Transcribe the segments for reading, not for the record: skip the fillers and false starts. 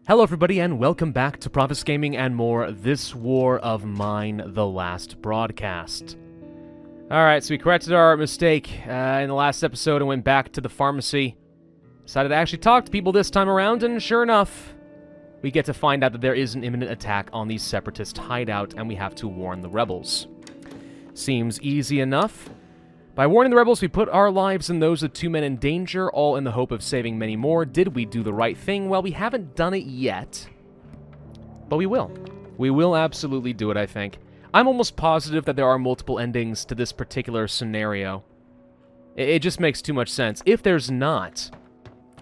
Hello everybody and welcome back to Pravus Gaming and more This War of Mine, the last broadcast. Alright, so we corrected our mistake in the last episode and went back to the pharmacy. Decided to actually talk to people this time around, and sure enough, we get to find out that there is an imminent attack on the Separatist hideout and we have to warn the rebels. Seems easy enough. By warning the rebels, we put our lives and those of two men in danger, all in the hope of saving many more. Did we do the right thing? Well, we haven't done it yet, but we will. We will absolutely do it, I think. I'm almost positive that there are multiple endings to this particular scenario. It just makes too much sense. If there's not,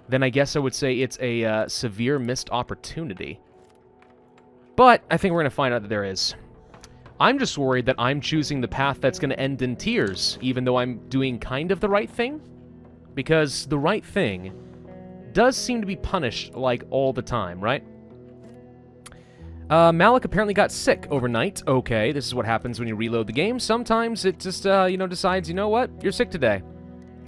then I guess I would say it's a severe missed opportunity. But I think we're going to find out that there is. I'm just worried that I'm choosing the path that's going to end in tears, even though I'm doing kind of the right thing. Because the right thing does seem to be punished, like, all the time, right? Malik apparently got sick overnight. Okay, this is what happens when you reload the game. Sometimes it just, decides, you know what? You're sick today.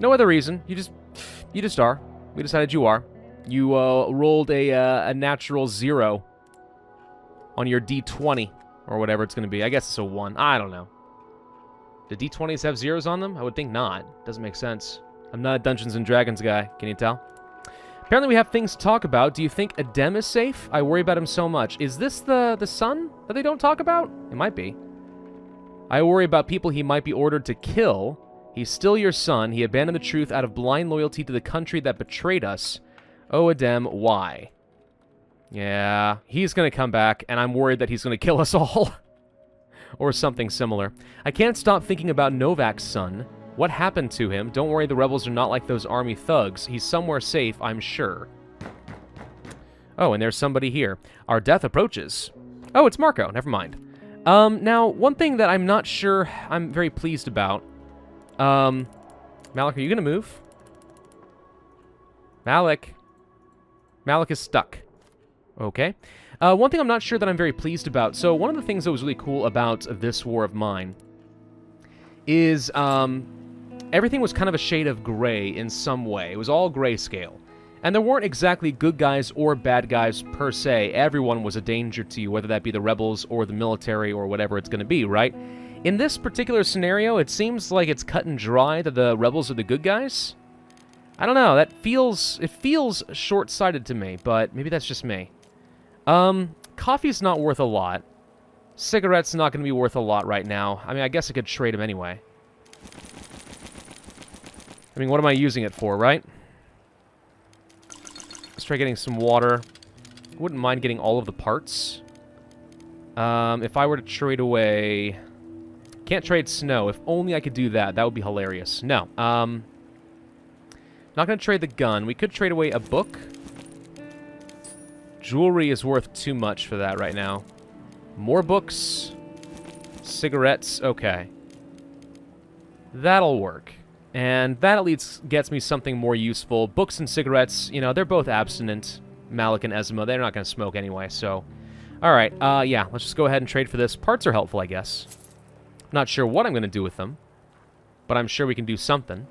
No other reason. You just are. We decided you are. You, rolled a natural 0 on your D20. Or whatever it's going to be. I guess it's a 1. I don't know. Do D20s have zeros on them? I would think not. Doesn't make sense. I'm not a Dungeons & Dragons guy. Can you tell? Apparently we have things to talk about. Do you think Adem is safe? I worry about him so much. Is this the son that they don't talk about? It might be. I worry about people he might be ordered to kill. He's still your son. He abandoned the truth out of blind loyalty to the country that betrayed us. Oh, Adem, why? Yeah, he's going to come back, and I'm worried that he's going to kill us all. Or something similar. I can't stop thinking about Novak's son. What happened to him? Don't worry, the rebels are not like those army thugs. He's somewhere safe, I'm sure. Oh, and there's somebody here. Our death approaches. Oh, it's Marco. Never mind. Now, one thing that I'm not sure I'm very pleased about. Malik, are you going to move? Malik. Malik is stuck. Okay. One thing I'm not sure that I'm very pleased about. So one of the things that was really cool about this War of Mine is everything was kind of a shade of gray in some way. It was all grayscale. And there weren't exactly good guys or bad guys per se. Everyone was a danger to you, whether that be the rebels or the military or whatever it's going to be, right? In this particular scenario, it seems like it's cut and dry that the rebels are the good guys. I don't know. It feels short-sighted to me, but maybe that's just me. Coffee's not worth a lot. Cigarettes not going to be worth a lot right now. I mean, I guess I could trade them anyway. I mean, what am I using it for, right? Let's try getting some water. Wouldn't mind getting all of the parts. If I were to trade away... Can't trade snow. If only I could do that. That would be hilarious. No. Not going to trade the gun. We could trade away a book. Jewelry is worth too much for that right now. More books. Cigarettes. Okay. That'll work. And that at least gets me something more useful. Books and cigarettes, you know, they're both abstinent. Malik and Ezma, they're not going to smoke anyway, so... Alright, yeah, let's just go ahead and trade for this. Parts are helpful, I guess. Not sure what I'm going to do with them. But I'm sure we can do something.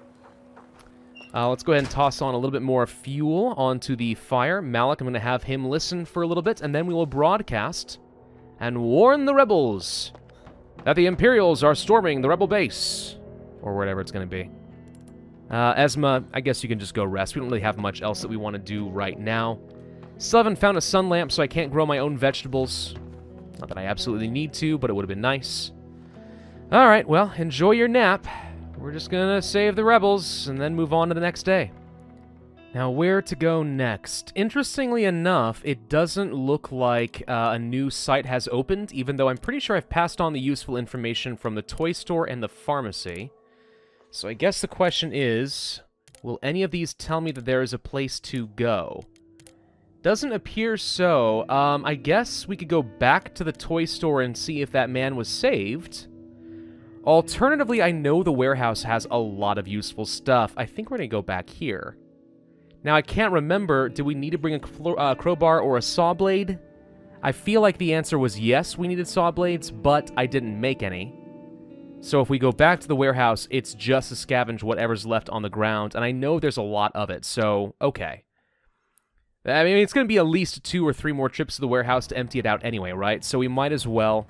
Let's go ahead and toss on a little bit more fuel onto the fire. Malik, I'm going to have him listen for a little bit, and then we will broadcast and warn the rebels that the Imperials are storming the rebel base. Or whatever it's going to be. Ezma, I guess you can just go rest. We don't really have much else that we want to do right now. Still haven't found a sun lamp, so I can't grow my own vegetables. Not that I absolutely need to, but it would have been nice. Alright, well, enjoy your nap. We're just gonna save the rebels, and then move on to the next day. Now, where to go next? Interestingly enough, it doesn't look like a new site has opened, even though I'm pretty sure I've passed on the useful information from the toy store and the pharmacy. So I guess the question is, will any of these tell me that there is a place to go? Doesn't appear so. I guess we could go back to the toy store and see if that man was saved. Alternatively, I know the warehouse has a lot of useful stuff. I think we're going to go back here. Now, I can't remember, do we need to bring a crowbar or a saw blade? I feel like the answer was yes, we needed saw blades, but I didn't make any. So if we go back to the warehouse, it's just to scavenge whatever's left on the ground, and I know there's a lot of it, so, okay. I mean, it's going to be at least 2 or 3 more trips to the warehouse to empty it out anyway, right? So we might as well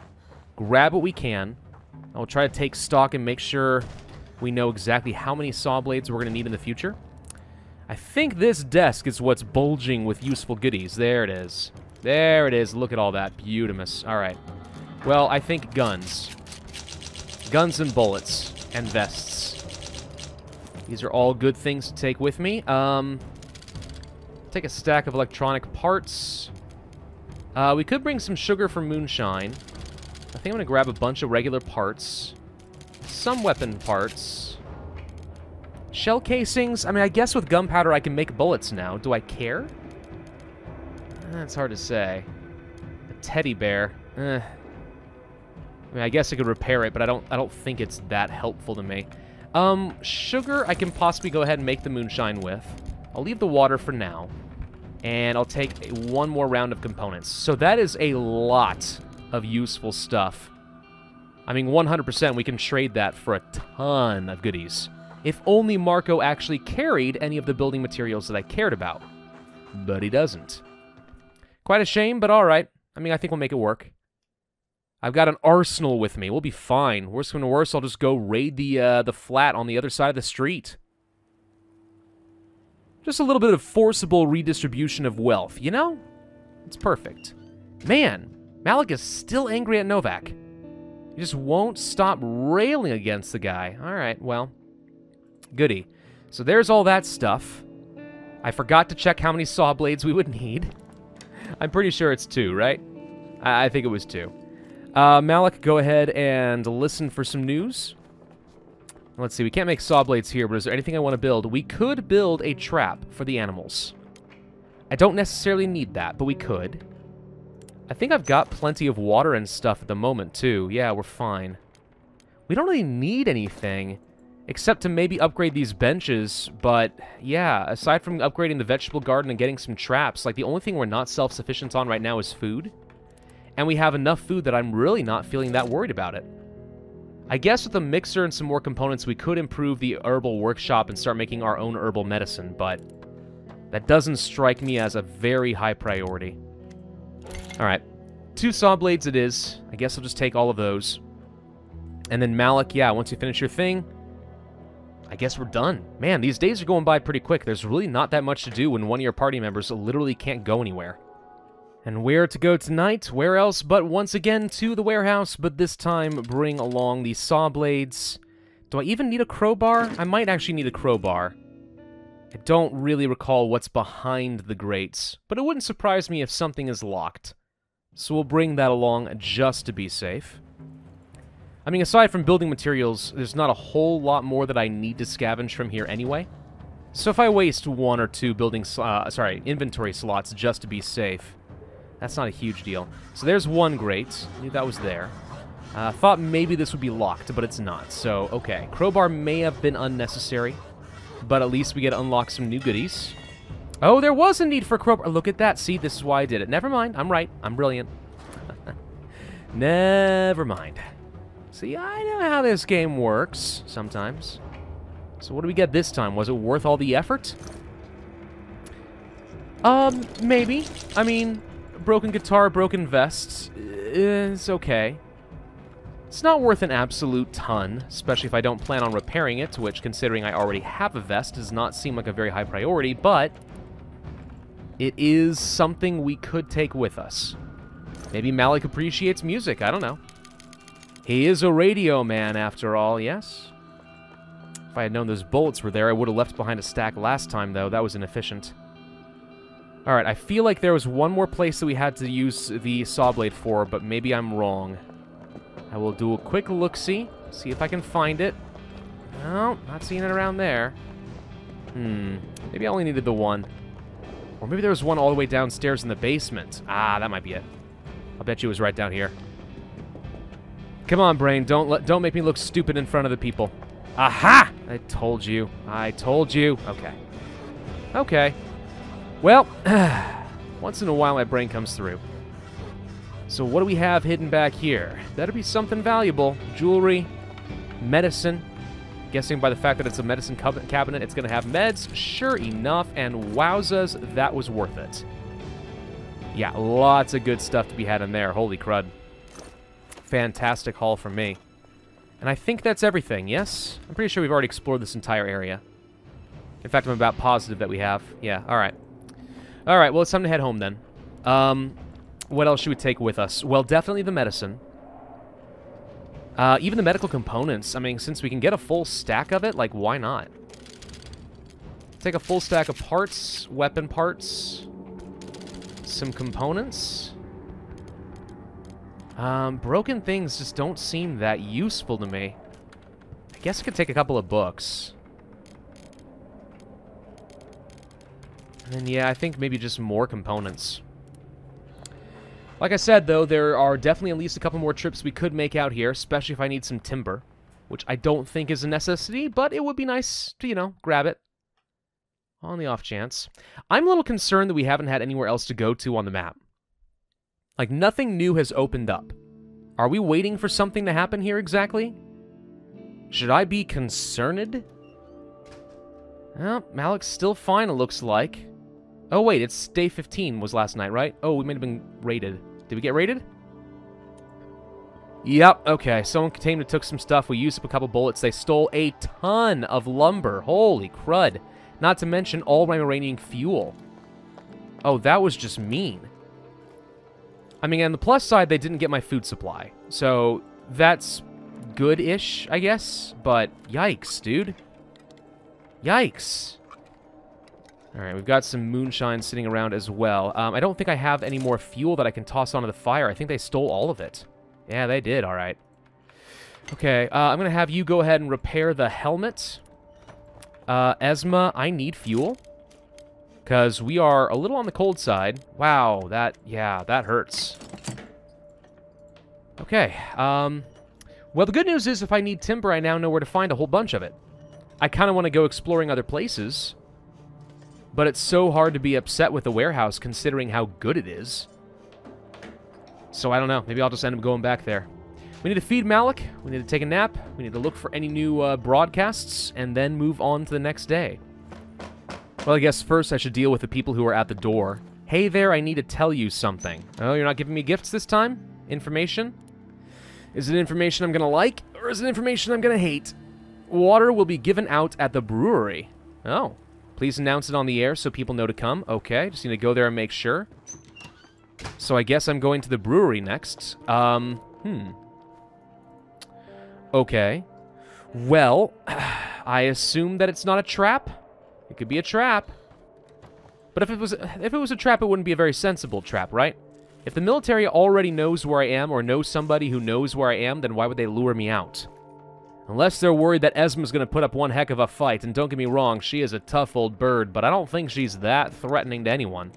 grab what we can. I'll try to take stock and make sure we know exactly how many saw blades we're going to need in the future. I think this desk is what's bulging with useful goodies. There it is. There it is. Look at all that. Beautimous. All right. Well, I think guns. Guns and bullets. And vests. These are all good things to take with me. Take a stack of electronic parts. We could bring some sugar for moonshine. I think I'm going to grab a bunch of regular parts. Some weapon parts. Shell casings. I mean, I guess with gunpowder I can make bullets now. Do I care? That's hard to say. A teddy bear. I mean, I guess I could repair it, but I don't think it's that helpful to me. Sugar I can possibly go ahead and make the moonshine with. I'll leave the water for now. And I'll take one more round of components. So that is a lot of useful stuff. I mean, 100% we can trade that for a ton of goodies. If only Marco actually carried any of the building materials that I cared about. But he doesn't. Quite a shame, but alright. I mean, I think we'll make it work. I've got an arsenal with me. We'll be fine. Worst come to worst, I'll just go raid the flat on the other side of the street. Just a little bit of forcible redistribution of wealth, you know? It's perfect. Man, Malik is still angry at Novak. He just won't stop railing against the guy. Alright, well, goody. So there's all that stuff. I forgot to check how many saw blades we would need. I'm pretty sure it's 2, right? I think it was 2. Malik, go ahead and listen for some news. Let's see, we can't make saw blades here, but is there anything I want to build? We could build a trap for the animals. I don't necessarily need that, but we could. I think I've got plenty of water and stuff at the moment, too. Yeah, we're fine. We don't really need anything, except to maybe upgrade these benches, but yeah, aside from upgrading the vegetable garden and getting some traps, like the only thing we're not self-sufficient on right now is food. And we have enough food that I'm really not feeling that worried about it. I guess with a mixer and some more components, we could improve the herbal workshop and start making our own herbal medicine, but that doesn't strike me as a very high priority. Alright, 2 saw blades it is. I guess I'll just take all of those. And then Malik, yeah, once you finish your thing, I guess we're done. Man, these days are going by pretty quick. There's really not that much to do when one of your party members literally can't go anywhere. And where to go tonight? Where else but once again to the warehouse, but this time bring along the saw blades. Do I even need a crowbar? I might actually need a crowbar. I don't really recall what's behind the grates, but it wouldn't surprise me if something is locked. So we'll bring that along just to be safe. I mean, aside from building materials, there's not a whole lot more that I need to scavenge from here anyway. So if I waste 1 or 2 inventory slots just to be safe, that's not a huge deal. So there's one grate. I knew that was there. Thought maybe this would be locked, but it's not. So, okay. Crowbar may have been unnecessary, but at least we get to unlock some new goodies. Oh, there was a need for a crowbar. Look at that. See, this is why I did it. Never mind. I'm right. I'm brilliant. Never mind. See, I know how this game works sometimes. So what do we get this time? Was it worth all the effort? Maybe. I mean, broken guitar, broken vests. It's okay. It's not worth an absolute ton, especially if I don't plan on repairing it, which, considering I already have a vest, does not seem like a very high priority, but it is something we could take with us. Maybe Malik appreciates music, I don't know. He is a radio man, after all, yes? If I had known those bullets were there, I would have left behind a stack last time, though. That was inefficient. Alright, I feel like there was one more place that we had to use the saw blade for, but maybe I'm wrong. I will do a quick look-see, see if I can find it. No, not seeing it around there. Maybe I only needed the one. Or maybe there was one all the way downstairs in the basement. Ah, that might be it. I'll bet you it was right down here. Come on, brain, don't make me look stupid in front of the people. Aha! I told you. I told you. Okay. Okay. Well, once in a while my brain comes through. So what do we have hidden back here? Better be something valuable. Jewelry, medicine. Guessing by the fact that it's a medicine cabinet, it's going to have meds. Sure enough, and wowzas, that was worth it. Yeah, lots of good stuff to be had in there. Holy crud. Fantastic haul from me. And I think that's everything, yes? I'm pretty sure we've already explored this entire area. In fact, I'm about positive that we have. Yeah, alright. Alright, well, it's time to head home then. What else should we take with us? Well, definitely the medicine. Even the medical components. I mean, since we can get a full stack of it, like, why not? Take a full stack of parts, weapon parts, some components. Broken things just don't seem that useful to me. I guess I could take a couple of books. And then, yeah, I think maybe just more components. Like I said, though, there are definitely at least a couple more trips we could make out here, especially if I need some timber, which I don't think is a necessity, but it would be nice to, you know, grab it on the off chance. I'm a little concerned that we haven't had anywhere else to go to on the map. Like, nothing new has opened up. Are we waiting for something to happen here exactly? Should I be concerned? Well, Malik's still fine, it looks like. Oh, wait, it's day 15 was last night, right? Oh, we might have been raided. Did we get raided? Yep, okay. Someone contained and took some stuff. We used up a couple bullets. They stole a ton of lumber. Holy crud. Not to mention all my remaining fuel. Oh, that was just mean. I mean, on the plus side, they didn't get my food supply. So, that's good-ish, I guess. But, yikes, dude. Yikes. Alright, we've got some moonshine sitting around as well. I don't think I have any more fuel that I can toss onto the fire. I think they stole all of it. Yeah, they did, alright. Okay, I'm going to have you go ahead and repair the helmet. Esma, I need fuel. Because we are a little on the cold side. Wow, that hurts. Okay, well, the good news is if I need timber, I now know where to find a whole bunch of it. I kind of want to go exploring other places. But it's so hard to be upset with the warehouse considering how good it is. So I don't know. Maybe I'll just end up going back there. We need to feed Malik. We need to take a nap. We need to look for any new broadcasts. And then move on to the next day. Well, I guess first I should deal with the people who are at the door. Hey there, I need to tell you something. Oh, you're not giving me gifts this time? Information? Is it information I'm going to like? Or is it information I'm going to hate? Water will be given out at the brewery. Oh. Please announce it on the air so people know to come. Okay, just need to go there and make sure. So I guess I'm going to the brewery next. Okay. Well, I assume that it's not a trap. It could be a trap. But if it was a trap, it wouldn't be a very sensible trap, right? If the military already knows where I am or knows somebody who knows where I am, then why would they lure me out? Unless they're worried that Esma's going to put up one heck of a fight, and don't get me wrong, she is a tough old bird, but I don't think she's that threatening to anyone.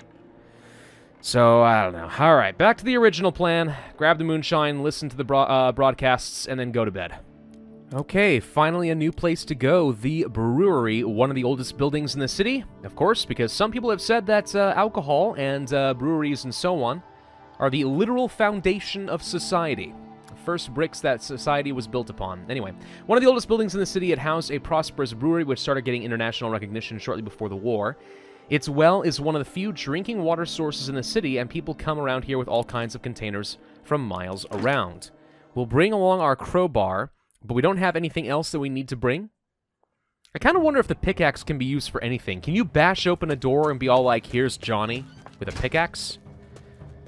So, I don't know. Alright, back to the original plan. Grab the moonshine, listen to the broadcasts, and then go to bed. Okay, finally a new place to go. The brewery, one of the oldest buildings in the city. Of course, because some people have said that alcohol and breweries and so on are the literal foundation of society. First bricks that society was built upon. Anyway, one of the oldest buildings in the city, it housed a prosperous brewery which started getting international recognition shortly before the war. Its well is one of the few drinking water sources in the city, and people come around here with all kinds of containers from miles around. We'll bring along our crowbar, but we don't have anything else that we need to bring. I kind of wonder if the pickaxe can be used for anything. Can you bash open a door and be all like, here's Johnny, with a pickaxe?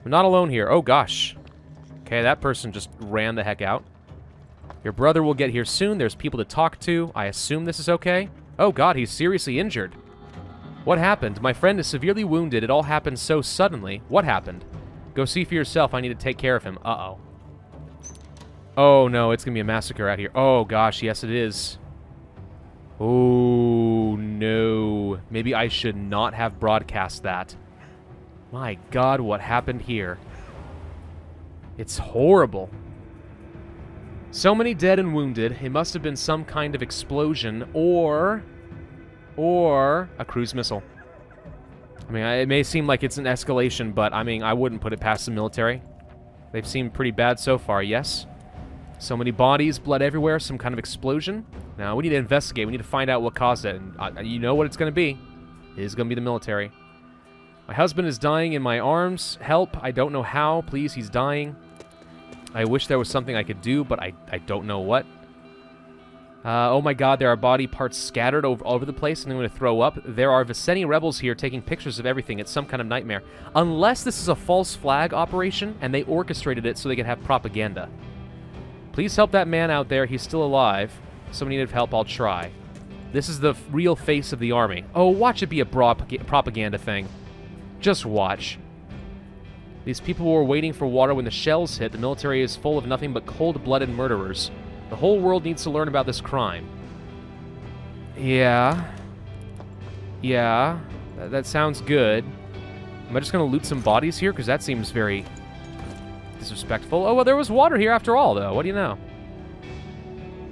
We're not alone here. Oh, gosh. Okay, that person just ran the heck out. Your brother will get here soon. There's people to talk to. I assume this is okay. Oh god, he's seriously injured. What happened? My friend is severely wounded. It all happened so suddenly. What happened? Go see for yourself. I need to take care of him. Uh-oh. Oh no, it's gonna be a massacre out here. Oh gosh, yes it is. Oh no. Maybe I should not have broadcast that. My god, what happened here? It's horrible. So many dead and wounded. It must have been some kind of explosion or a cruise missile. I mean, it may seem like it's an escalation, but I mean, I wouldn't put it past the military. They've seemed pretty bad so far, yes? So many bodies, blood everywhere, some kind of explosion. Now, we need to investigate. We need to find out what caused it. And you know what it's going to be. It is going to be the military. My husband is dying in my arms. Help. I don't know how. Please, he's dying. I wish there was something I could do, but I don't know what. Oh my god, there are body parts scattered all over the place, and I'm going to throw up. There are Viceni rebels here taking pictures of everything. It's some kind of nightmare. Unless this is a false flag operation, and they orchestrated it so they could have propaganda. Please help that man out there. He's still alive. Somebody needed help. I'll try. This is the real face of the army. Oh, watch it be a propaganda thing. Just watch. These people were waiting for water when the shells hit. The military is full of nothing but cold-blooded murderers. The whole world needs to learn about this crime. Yeah. Yeah. That sounds good. Am I just going to loot some bodies here? Because that seems very disrespectful. Oh, well, there was water here after all, though. What do you know?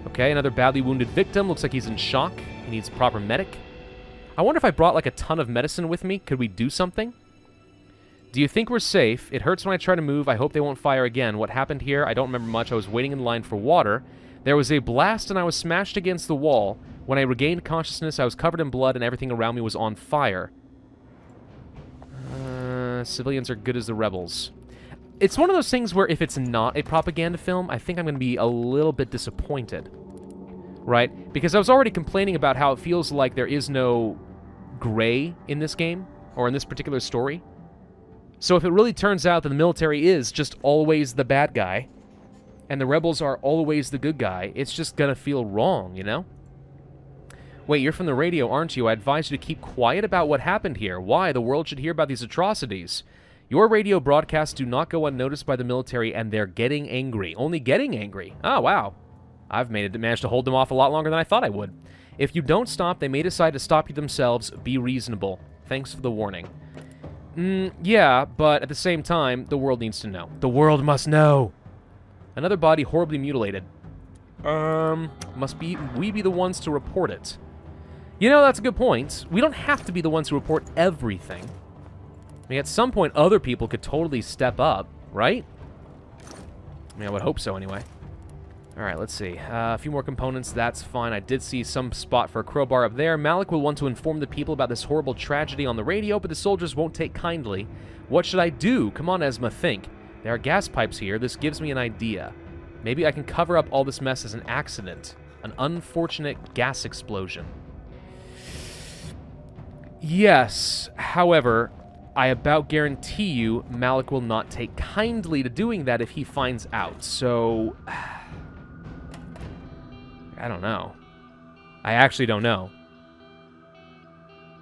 Okay, another badly wounded victim. Looks like he's in shock. He needs proper medic. I wonder if I brought, like, a ton of medicine with me. Could we do something? Do you think we're safe? It hurts when I try to move. I hope they won't fire again. What happened here? I don't remember much. I was waiting in line for water. There was a blast and I was smashed against the wall. When I regained consciousness, I was covered in blood and everything around me was on fire. Civilians are good as the rebels. It's one of those things where if it's not a propaganda film, I think I'm going to be a little bit disappointed. Right? Because I was already complaining about how it feels like there is no gray in this game, or in this particular story. So if it really turns out that the military is just always the bad guy, and the rebels are always the good guy, it's just gonna feel wrong, you know? Wait, you're from the radio, aren't you? I advise you to keep quiet about what happened here. Why? The world should hear about these atrocities. Your radio broadcasts do not go unnoticed by the military, and they're getting angry. Only getting angry. Oh, wow. I've managed to hold them off a lot longer than I thought I would. If you don't stop, they may decide to stop you themselves. Be reasonable. Thanks for the warning. Yeah, but at the same time, the world needs to know. The world must know! Another body horribly mutilated. Must we be the ones to report it? You know, that's a good point. We don't have to be the ones who report everything. I mean, at some point, other people could totally step up, right? I mean, I would hope so, anyway. Alright, let's see. A few more components, that's fine. I did see some spot for a crowbar up there. Malik will want to inform the people about this horrible tragedy on the radio, but the soldiers won't take kindly. What should I do? Come on, Esma, think. There are gas pipes here. This gives me an idea. Maybe I can cover up all this mess as an accident. An unfortunate gas explosion. Yes, however, I about guarantee you Malik will not take kindly to doing that if he finds out, so... I don't know. I actually don't know.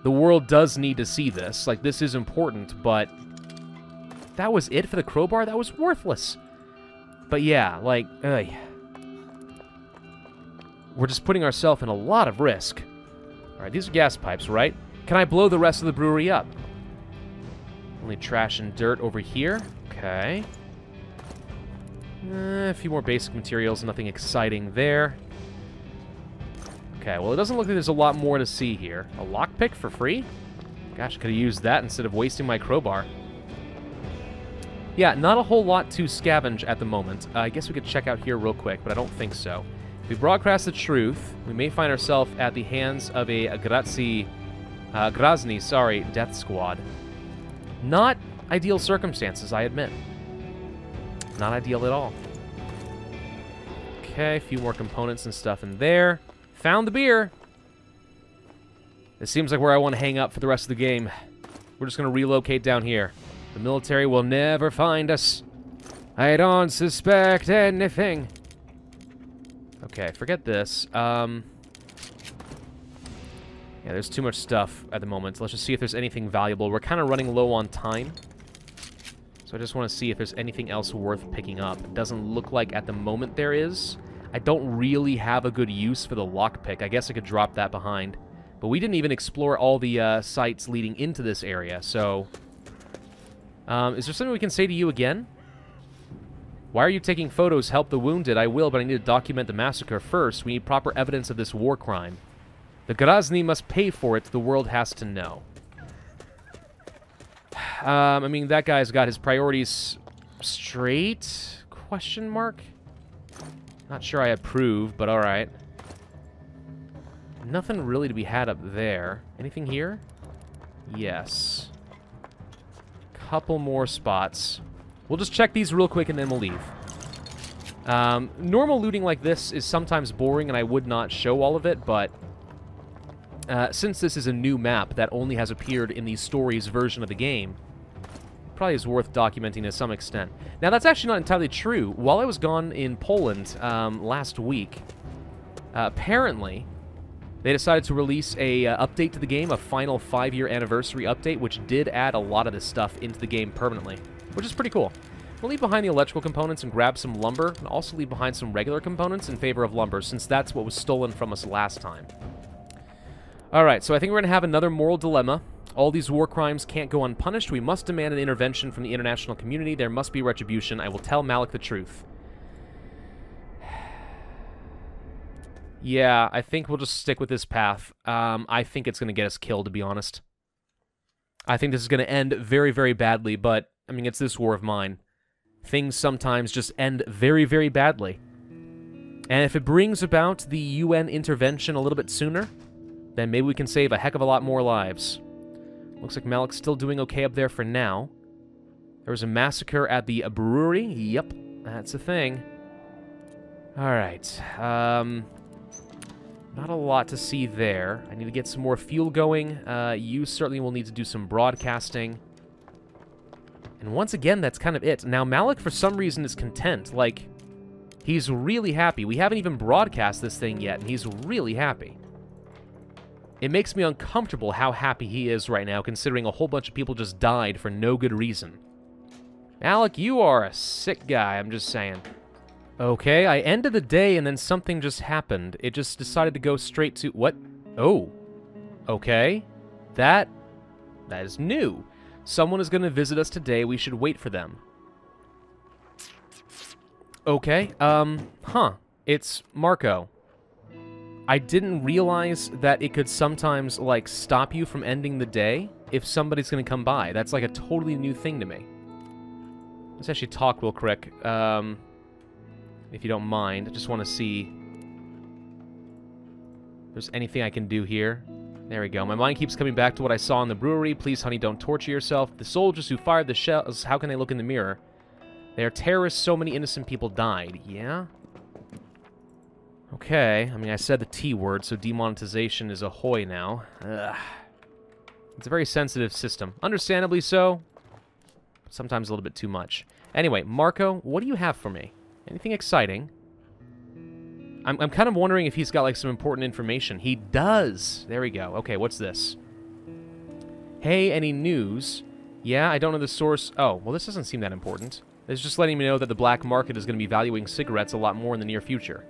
The world does need to see this. Like, this is important, but... That was it for the crowbar? That was worthless. But yeah, like, ugh. We're just putting ourselves in a lot of risk. Alright, these are gas pipes, right? Can I blow the rest of the brewery up? Only trash and dirt over here. Okay. A few more basic materials, nothing exciting there. Okay, well, it doesn't look like there's a lot more to see here. A lockpick for free? Gosh, I could have used that instead of wasting my crowbar. Yeah, not a whole lot to scavenge at the moment. I guess we could check out here real quick, but I don't think so. If we broadcast the truth, we may find ourselves at the hands of a Grazny, death squad. Not ideal circumstances, I admit. Not ideal at all. Okay, a few more components and stuff in there. Found the beer. This seems like where I want to hang up for the rest of the game. We're just going to relocate down here. The military will never find us. I don't suspect anything. Okay, forget this. Yeah, there's too much stuff at the moment. Let's just see if there's anything valuable. We're kind of running low on time. So I just want to see if there's anything else worth picking up. It doesn't look like at the moment there is. I don't really have a good use for the lockpick. I guess I could drop that behind. But we didn't even explore all the sites leading into this area, so... is there something we can say to you again? Why are you taking photos? Help the wounded. I will, but I need to document the massacre first. We need proper evidence of this war crime. The Grazny must pay for it. The world has to know. I mean, that guy's got his priorities straight? Question mark? Not sure I approve, but alright. nothing really to be had up there. Anything here? Yes. Couple more spots. We'll just check these real quick and then we'll leave. Normal looting like this is sometimes boring and I would not show all of it, but since this is a new map that only has appeared in the stories version of the game, probably is worth documenting to some extent. Now, that's actually not entirely true. While I was gone in Poland last week, apparently, they decided to release a update to the game, a final 5-year anniversary update, which did add a lot of this stuff into the game permanently, which is pretty cool. We'll leave behind the electrical components and grab some lumber, and also leave behind some regular components in favor of lumber, since that's what was stolen from us last time. Alright, so I think we're going to have another moral dilemma. All these war crimes can't go unpunished. We must demand an intervention from the international community. There must be retribution. I will tell Malik the truth. Yeah, I think we'll just stick with this path. I think it's going to get us killed, to be honest. I think this is going to end very, very badly, but, I mean, it's this war of mine. Things sometimes just end very, very badly. And if it brings about the UN intervention a little bit sooner, then maybe we can save a heck of a lot more lives. Looks like Malik's still doing okay up there for now. There was a massacre at the brewery. Yep, that's a thing. Alright, not a lot to see there. I need to get some more fuel going. You certainly will need to do some broadcasting. And once again, that's kind of it. Now, Malik, for some reason, is content. Like, he's really happy. We haven't even broadcast this thing yet, and he's really happy. It makes me uncomfortable how happy he is right now, considering a whole bunch of people just died for no good reason. Malik, you are a sick guy, I'm just saying. Okay, I ended the day and then something just happened. It just decided to go straight to... What? Oh. Okay. That is new. Someone is going to visit us today. We should wait for them. Okay, huh. It's Marco. I didn't realize that it could sometimes, like, stop you from ending the day if somebody's going to come by. That's, like, a totally new thing to me. Let's actually talk real quick, if you don't mind. I just want to see if there's anything I can do here. There we go. My mind keeps coming back to what I saw in the brewery. Please, honey, don't torture yourself. The soldiers who fired the shells, how can they look in the mirror? They are terrorists. So many innocent people died. Yeah? Okay, I mean, I said the T word, so demonetization is ahoy now. Ugh. It's a very sensitive system. Understandably so, but sometimes a little bit too much. Anyway, Marco, what do you have for me? Anything exciting? I'm kind of wondering if he's got, like, some important information. He does! There we go. Okay, what's this? Hey, any news? Yeah, I don't know the source. Oh, well, this doesn't seem that important. It's just letting me know that the black market is going to be valuing cigarettes a lot more in the near future.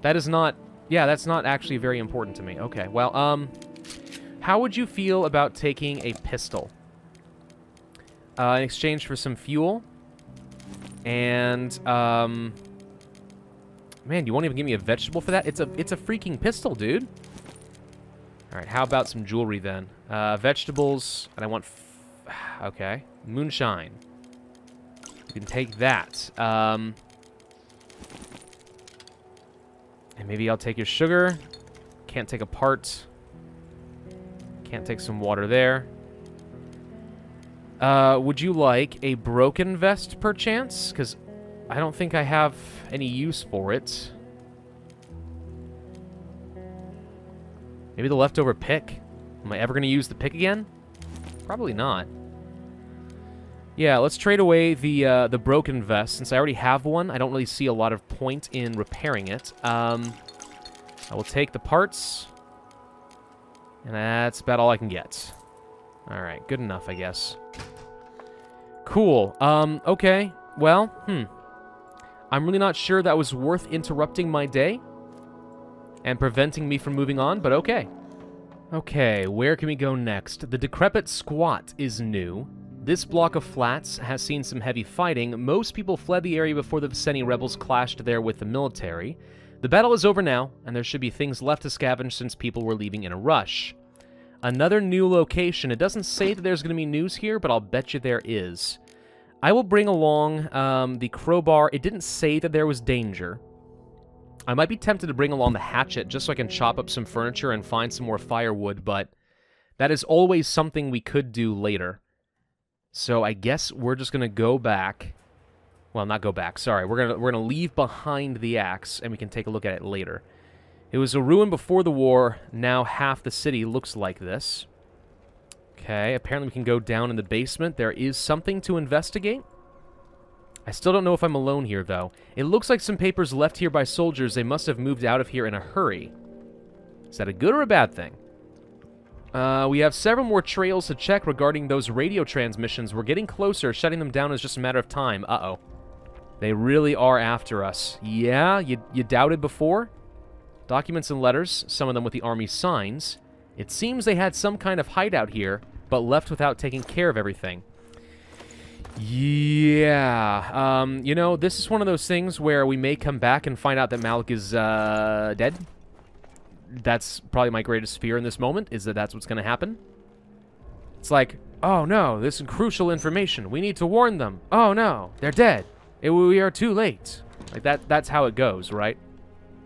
That is not... Yeah, that's not actually very important to me. Okay, well, how would you feel about taking a pistol? In exchange for some fuel? And, man, you won't even give me a vegetable for that? It's a freaking pistol, dude. Alright, how about some jewelry, then? Vegetables, and I want... okay. Moonshine. You can take that. And maybe I'll take your sugar. Can't take a part. Can't take some water there. Would you like a broken vest, perchance? Because I don't think I have any use for it. Maybe the leftover pick? Am I ever going to use the pick again? Probably not. Yeah, let's trade away the broken vest. Since I already have one, I don't really see a lot of point in repairing it. I will take the parts. And that's about all I can get. Alright, good enough, I guess. Cool. Okay. Well, I'm really not sure that was worth interrupting my day and preventing me from moving on, but okay. Okay, where can we go next? The Decrepit Squat is new. This block of flats has seen some heavy fighting. Most people fled the area before the Viceni rebels clashed there with the military. The battle is over now, and there should be things left to scavenge since people were leaving in a rush. Another new location. It doesn't say that there's going to be news here, but I'll bet you there is. I will bring along the crowbar. It didn't say that there was danger. I might be tempted to bring along the hatchet just so I can chop up some furniture and find some more firewood, but that is always something we could do later. So I guess we're just going to go back. Well, not go back, sorry. We're gonna leave behind the axe, and we can take a look at it later. It was a ruin before the war. Now half the city looks like this. Okay, apparently we can go down in the basement. There is something to investigate. I still don't know if I'm alone here, though. It looks like some papers left here by soldiers. They must have moved out of here in a hurry. Is that a good or a bad thing? We have several more trails to check regarding those radio transmissions. We're getting closer. Shutting them down is just a matter of time. Uh-oh. They really are after us. Yeah? You doubted before? Documents and letters, some of them with the army signs. It seems they had some kind of hideout here, but left without taking care of everything. Yeah. You know, this is one of those things where we may come back and find out that Malik is, dead. That's probably my greatest fear in this moment, is that that's what's going to happen. It's like, oh no, this is crucial information. We need to warn them. Oh no, they're dead. We are too late. Like, that's how it goes, right?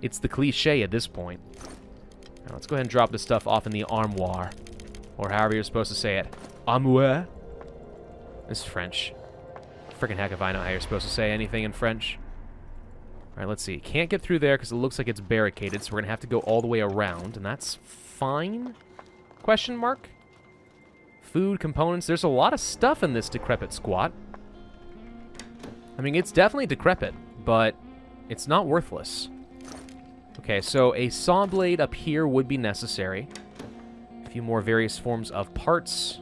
It's the cliche at this point. Now, let's go ahead and drop this stuff off in the armoire. Or however you're supposed to say it. Armoire? It's French. Freaking heck if I know how you're supposed to say anything in French. Alright, let's see. Can't get through there because it looks like it's barricaded, so we're going to have to go all the way around, and that's fine? Question mark? Food, components. There's a lot of stuff in this decrepit squat. I mean, it's definitely decrepit, but it's not worthless. Okay, so a saw blade up here would be necessary. A few more various forms of parts.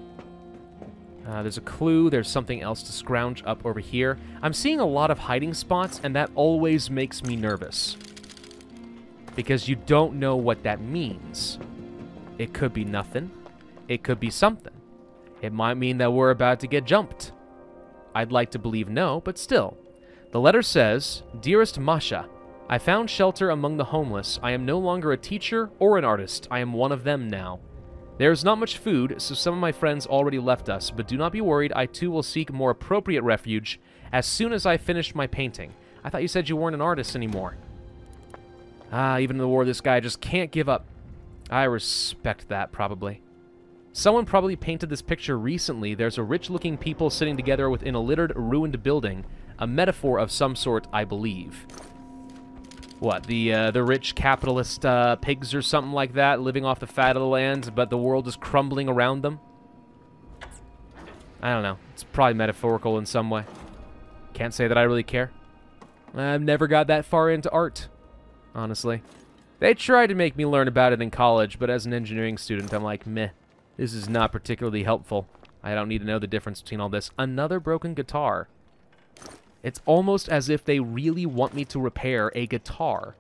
There's a clue. There's something else to scrounge up over here. I'm seeing a lot of hiding spots, and that always makes me nervous. Because you don't know what that means. It could be nothing. It could be something. It might mean that we're about to get jumped. I'd like to believe no, but still. The letter says, Dearest Masha, I found shelter among the homeless. I am no longer a teacher or an artist. I am one of them now. There is not much food, so some of my friends already left us, but do not be worried. I too will seek more appropriate refuge as soon as I finish my painting. I thought you said you weren't an artist anymore. Even in the war, this guy just can't give up. I respect that, probably. Someone probably painted this picture recently. There's a rich-looking people sitting together within a littered, ruined building. A metaphor of some sort, I believe. What, the rich capitalist pigs or something like that, living off the fat of the land, but the world is crumbling around them? I don't know. It's probably metaphorical in some way. Can't say that I really care. I've never got that far into art, honestly. They tried to make me learn about it in college, but as an engineering student, I'm like, meh. This is not particularly helpful. I don't need to know the difference between all this. Another broken guitar. It's almost as if they really want me to repair a guitar.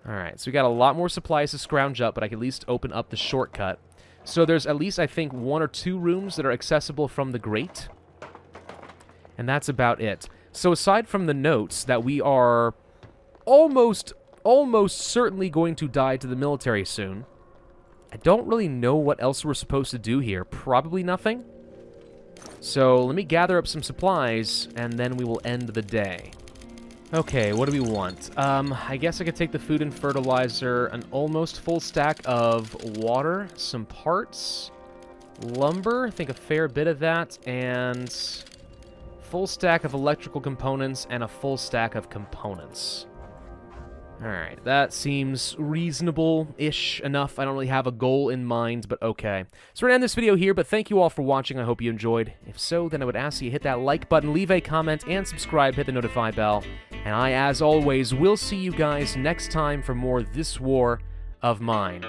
Alright, so we got a lot more supplies to scrounge up, but I can at least open up the shortcut. So there's at least, I think, 1 or 2 rooms that are accessible from the grate. And that's about it. So aside from the notes that we are almost certainly going to die to the military soon, I don't really know what else we're supposed to do here. Probably nothing. So let me gather up some supplies, and then we will end the day. Okay, what do we want? I guess I could take the food and fertilizer, an almost full stack of water, some parts, lumber, I think a fair bit of that, and full stack of electrical components, and a full stack of components. Alright, that seems reasonable-ish enough. I don't really have a goal in mind, but okay. So we're going to end this video here, but thank you all for watching. I hope you enjoyed. If so, then I would ask you to hit that like button, leave a comment, and subscribe, hit the notify bell. And I, as always, will see you guys next time for more This War of Mine.